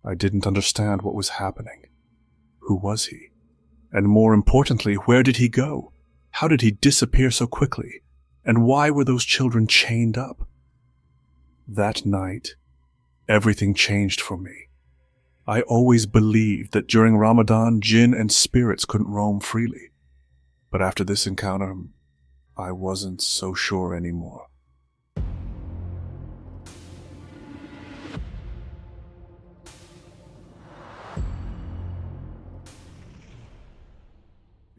I didn't understand what was happening. Who was he? And more importantly, where did he go? How did he disappear so quickly? And why were those children chained up? That night, everything changed for me. I always believed that during Ramadan, jinn and spirits couldn't roam freely. But after this encounter, I wasn't so sure anymore.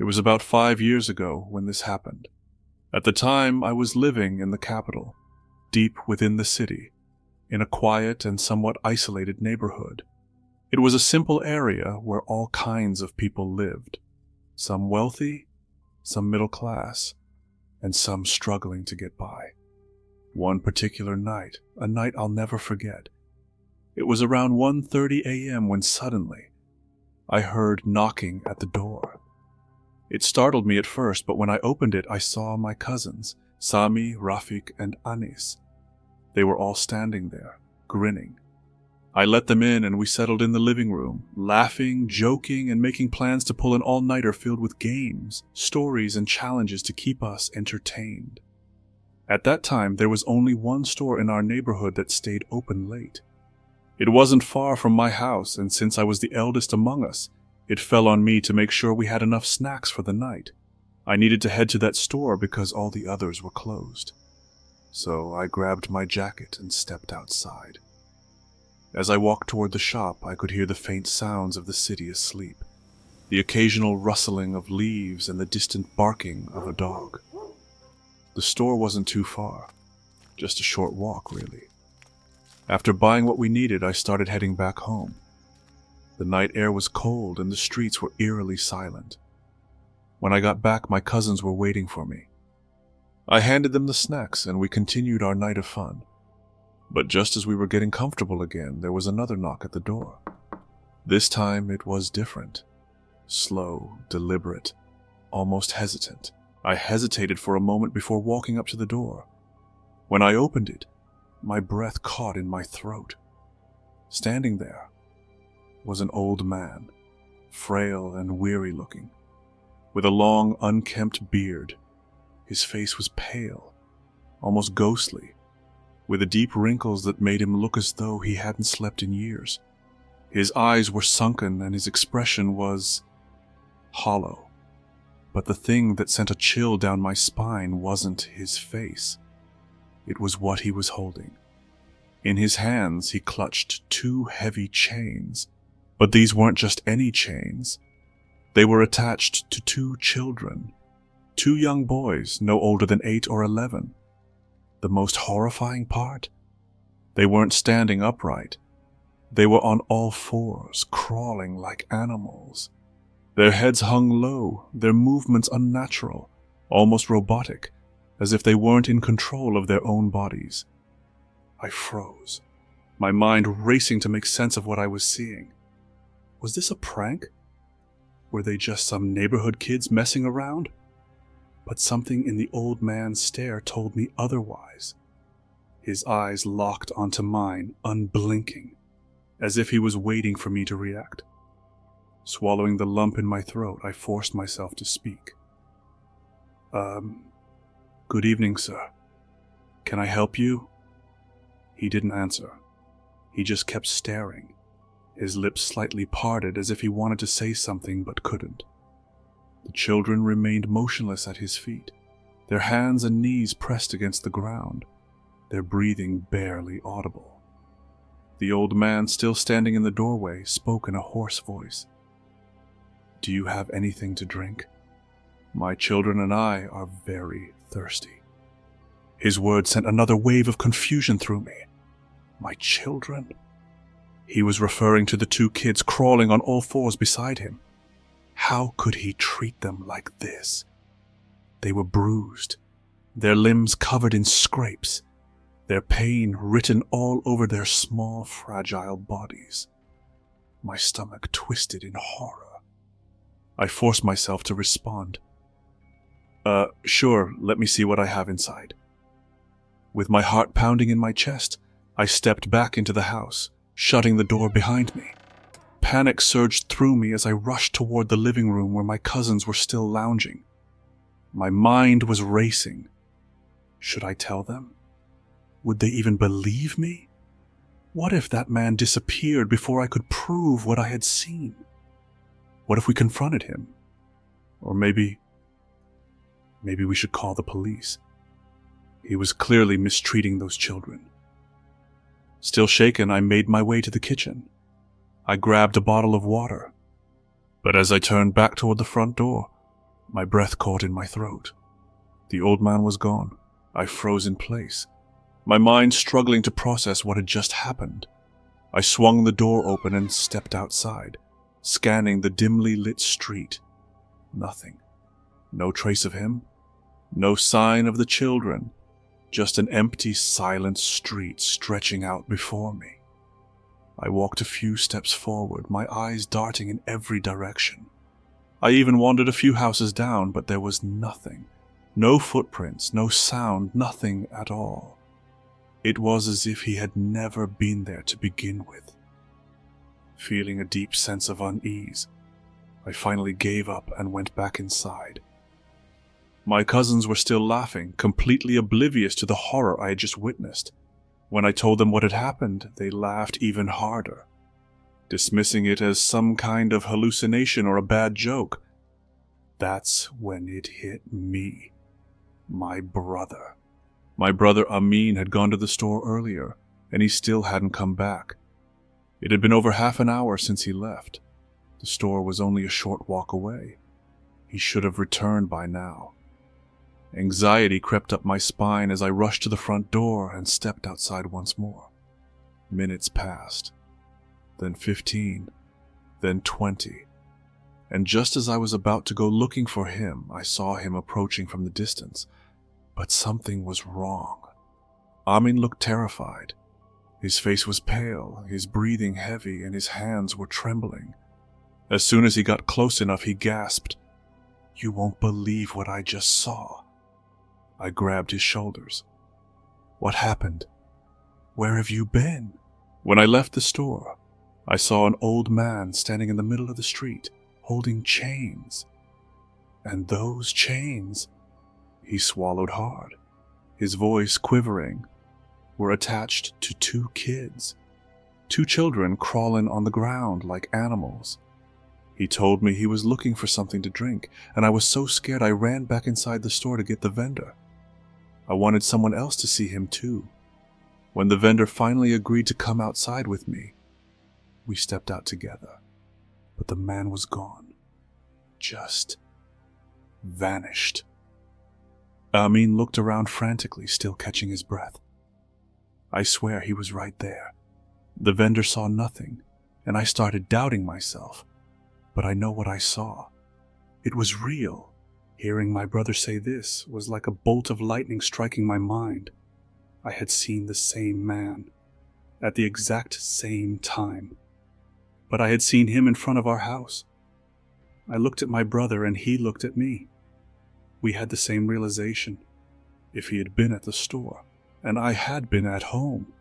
It was about 5 years ago when this happened. At the time, I was living in the capital, deep within the city, in a quiet and somewhat isolated neighborhood. It was a simple area where all kinds of people lived, some wealthy, some middle class, and some struggling to get by. One particular night, a night I'll never forget, it was around 1:30 a.m. when suddenly I heard knocking at the door. It startled me at first, but when I opened it, I saw my cousins, Sami, Rafik, and Anis. They were all standing there, grinning. I let them in and we settled in the living room, laughing, joking, and making plans to pull an all-nighter filled with games, stories, and challenges to keep us entertained. At that time, there was only one store in our neighborhood that stayed open late. It wasn't far from my house, and since I was the eldest among us, it fell on me to make sure we had enough snacks for the night. I needed to head to that store because all the others were closed. So I grabbed my jacket and stepped outside. As I walked toward the shop, I could hear the faint sounds of the city asleep, the occasional rustling of leaves and the distant barking of a dog. The store wasn't too far, just a short walk, really. After buying what we needed, I started heading back home. The night air was cold and the streets were eerily silent. When I got back, my cousins were waiting for me. I handed them the snacks and we continued our night of fun. But just as we were getting comfortable again, there was another knock at the door. This time it was different. Slow, deliberate, almost hesitant. I hesitated for a moment before walking up to the door. When I opened it, my breath caught in my throat. Standing there was an old man, frail and weary-looking, with a long, unkempt beard. His face was pale, almost ghostly, with the deep wrinkles that made him look as though he hadn't slept in years. His eyes were sunken and his expression was hollow. But the thing that sent a chill down my spine wasn't his face. It was what he was holding. In his hands, he clutched 2 heavy chains. But these weren't just any chains. They were attached to 2 children, 2 young boys no older than 8 or 11. The most horrifying part? They weren't standing upright. They were on all fours, crawling like animals. Their heads hung low, their movements unnatural, almost robotic, as if they weren't in control of their own bodies. I froze, my mind racing to make sense of what I was seeing. Was this a prank? Were they just some neighborhood kids messing around? But something in the old man's stare told me otherwise. His eyes locked onto mine, unblinking, as if he was waiting for me to react. Swallowing the lump in my throat, I forced myself to speak. Good evening, sir. Can I help you? He didn't answer. He just kept staring, his lips slightly parted as if he wanted to say something but couldn't. The children remained motionless at his feet, their hands and knees pressed against the ground, their breathing barely audible. The old man, still standing in the doorway, spoke in a hoarse voice. Do you have anything to drink? My children and I are very thirsty. His words sent another wave of confusion through me. My children? He was referring to the 2 kids crawling on all fours beside him. How could he treat them like this? They were bruised, their limbs covered in scrapes, their pain written all over their small, fragile bodies. My stomach twisted in horror. I forced myself to respond. Sure, let me see what I have inside. With my heart pounding in my chest, I stepped back into the house, shutting the door behind me. Panic surged through me as I rushed toward the living room where my cousins were still lounging. My mind was racing. Should I tell them? Would they even believe me? What if that man disappeared before I could prove what I had seen? What if we confronted him? Or maybe we should call the police. He was clearly mistreating those children. Still shaken, I made my way to the kitchen. I grabbed a bottle of water. But as I turned back toward the front door, my breath caught in my throat. The old man was gone. I froze in place, my mind struggling to process what had just happened. I swung the door open and stepped outside, scanning the dimly lit street. Nothing. No trace of him. No sign of the children. Just an empty, silent street stretching out before me. I walked a few steps forward, my eyes darting in every direction. I even wandered a few houses down, but there was nothing. No footprints, no sound, nothing at all. It was as if he had never been there to begin with. Feeling a deep sense of unease, I finally gave up and went back inside. My cousins were still laughing, completely oblivious to the horror I had just witnessed. When I told them what had happened, they laughed even harder, dismissing it as some kind of hallucination or a bad joke. That's when it hit me. My brother. My brother Amin had gone to the store earlier, and he still hadn't come back. It had been over half an hour since he left. The store was only a short walk away. He should have returned by now. Anxiety crept up my spine as I rushed to the front door and stepped outside once more. Minutes passed, then 15, then 20, and just as I was about to go looking for him, I saw him approaching from the distance. But something was wrong. Amin looked terrified. His face was pale, his breathing heavy, and his hands were trembling. As soon as he got close enough, he gasped, "You won't believe what I just saw." I grabbed his shoulders. "What happened? Where have you been?" When I left the store, I saw an old man standing in the middle of the street, holding chains. And those chains, he swallowed hard, his voice quivering, were attached to 2 kids. 2 children crawling on the ground like animals. He told me he was looking for something to drink, and I was so scared I ran back inside the store to get the vendor. I wanted someone else to see him too. When the vendor finally agreed to come outside with me, we stepped out together. But the man was gone. Just vanished. Amin looked around frantically, still catching his breath. I swear he was right there. The vendor saw nothing, and I started doubting myself. But I know what I saw. It was real. Hearing my brother say this was like a bolt of lightning striking my mind. I had seen the same man, at the exact same time. But I had seen him in front of our house. I looked at my brother and he looked at me. We had the same realization. If he had been at the store, and I had been at home,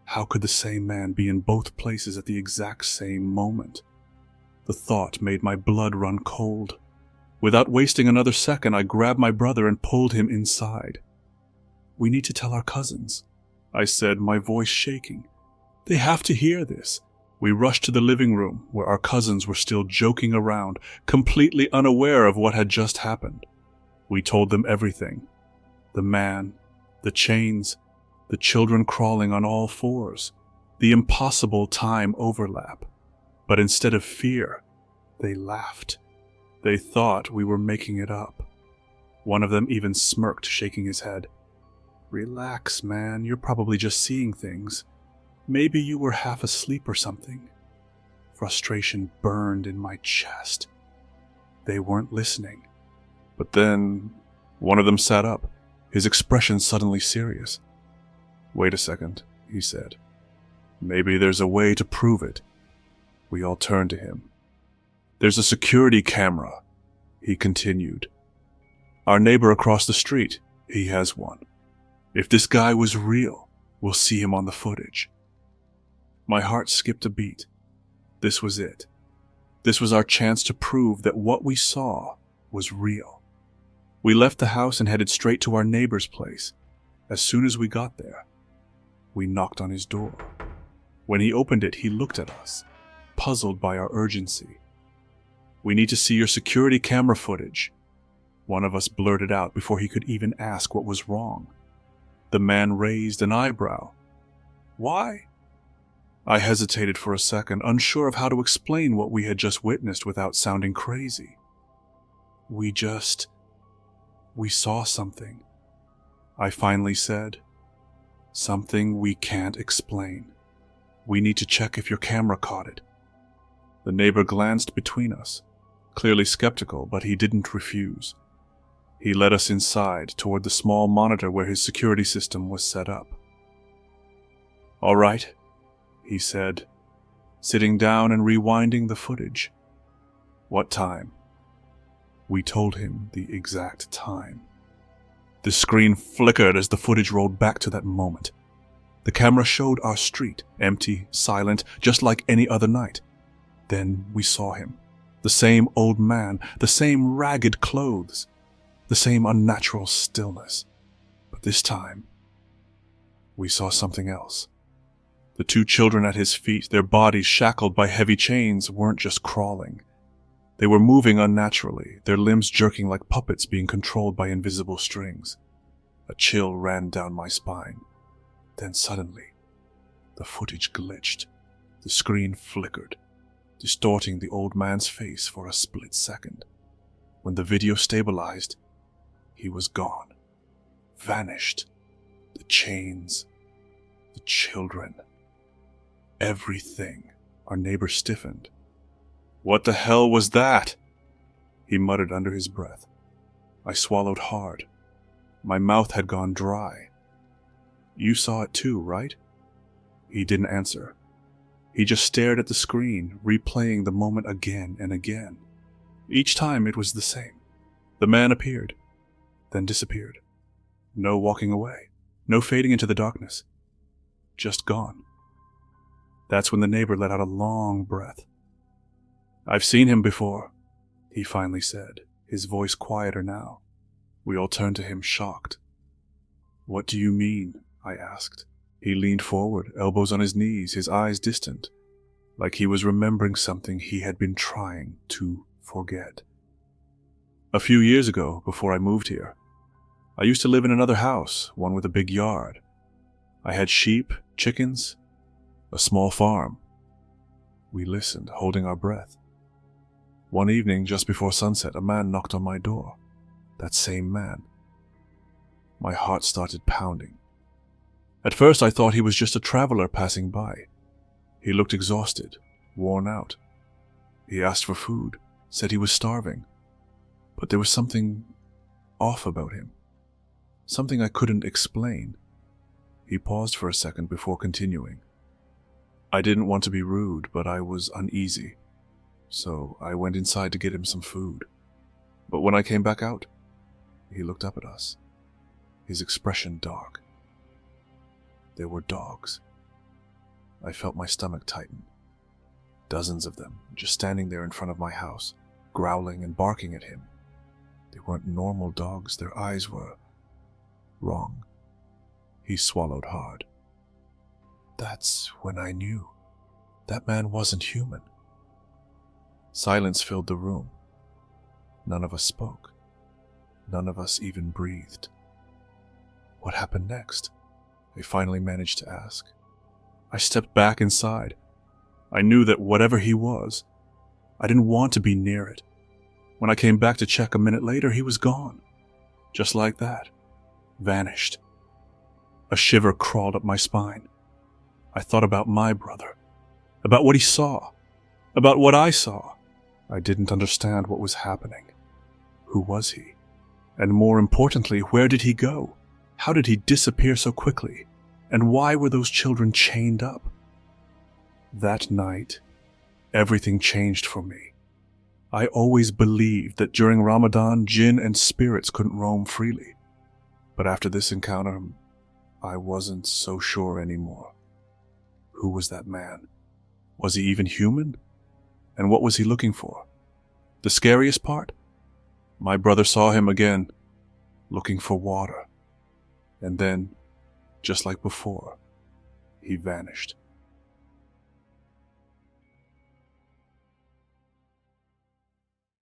how could the same man be in both places at the exact same moment? The thought made my blood run cold. Without wasting another second, I grabbed my brother and pulled him inside. "We need to tell our cousins," I said, my voice shaking. "They have to hear this." We rushed to the living room, where our cousins were still joking around, completely unaware of what had just happened. We told them everything. The man, the chains, the children crawling on all fours, the impossible time overlap. But instead of fear, they laughed. They thought we were making it up. One of them even smirked, shaking his head. "Relax, man, you're probably just seeing things. Maybe you were half asleep or something." Frustration burned in my chest. They weren't listening. But then, one of them sat up, his expression suddenly serious. "Wait a second," he said. "Maybe there's a way to prove it." We all turned to him. "There's a security camera," he continued. "Our neighbor across the street, he has one. If this guy was real, we'll see him on the footage." My heart skipped a beat. This was it. This was our chance to prove that what we saw was real. We left the house and headed straight to our neighbor's place. As soon as we got there, we knocked on his door. When he opened it, he looked at us, puzzled by our urgency. "We need to see your security camera footage," one of us blurted out before he could even ask what was wrong. The man raised an eyebrow. "Why?" I hesitated for a second, unsure of how to explain what we had just witnessed without sounding crazy. We saw something," I finally said. "Something we can't explain. We need to check if your camera caught it." The neighbor glanced between us, clearly skeptical, but he didn't refuse. He led us inside toward the small monitor where his security system was set up. "All right," he said, sitting down and rewinding the footage. "What time?" We told him the exact time. The screen flickered as the footage rolled back to that moment. The camera showed our street, empty, silent, just like any other night. Then we saw him. The same old man, the same ragged clothes, the same unnatural stillness. But this time, we saw something else. The two children at his feet, their bodies shackled by heavy chains, weren't just crawling. They were moving unnaturally, their limbs jerking like puppets being controlled by invisible strings. A chill ran down my spine. Then suddenly, the footage glitched. The screen flickered, distorting the old man's face for a split second. When the video stabilized, he was gone. Vanished. The chains. The children. Everything. Our neighbor stiffened. "What the hell was that?" he muttered under his breath. I swallowed hard. My mouth had gone dry. "You saw it too, right?" He didn't answer. He just stared at the screen, replaying the moment again and again. Each time it was the same. The man appeared, then disappeared. No walking away, no fading into the darkness. Just gone. That's when the neighbor let out a long breath. "I've seen him before," he finally said, his voice quieter now. We all turned to him, shocked. "What do you mean?" I asked. He leaned forward, elbows on his knees, his eyes distant, like he was remembering something he had been trying to forget. "A few years ago, before I moved here, I used to live in another house, one with a big yard. I had sheep, chickens, a small farm." We listened, holding our breath. "One evening, just before sunset, a man knocked on my door. That same man." My heart started pounding. At first I thought he was just a traveler passing by. He looked exhausted, worn out. He asked for food, said he was starving. But there was something off about him. Something I couldn't explain. He paused for a second before continuing. "I didn't want to be rude, but I was uneasy. So I went inside to get him some food. But when I came back out, he looked up at us, his expression dark. There were dogs. I felt my stomach tighten. Dozens of them, just standing there in front of my house, growling and barking at him. They weren't normal dogs, their eyes were wrong." He swallowed hard. "That's when I knew. That man wasn't human." Silence filled the room. None of us spoke. None of us even breathed. "What happened next?" I finally managed to ask. I stepped back inside. I knew that whatever he was, I didn't want to be near it. When I came back to check a minute later, he was gone. Just like that. Vanished. A shiver crawled up my spine. I thought about my brother, about what he saw, about what I saw. I didn't understand what was happening. Who was he? And more importantly, where did he go? How did he disappear so quickly? And why were those children chained up? That night, everything changed for me. I always believed that during Ramadan, jinn and spirits couldn't roam freely. But after this encounter, I wasn't so sure anymore. Who was that man? Was he even human? And what was he looking for? The scariest part? My brother saw him again, looking for water. And then, just like before, he vanished.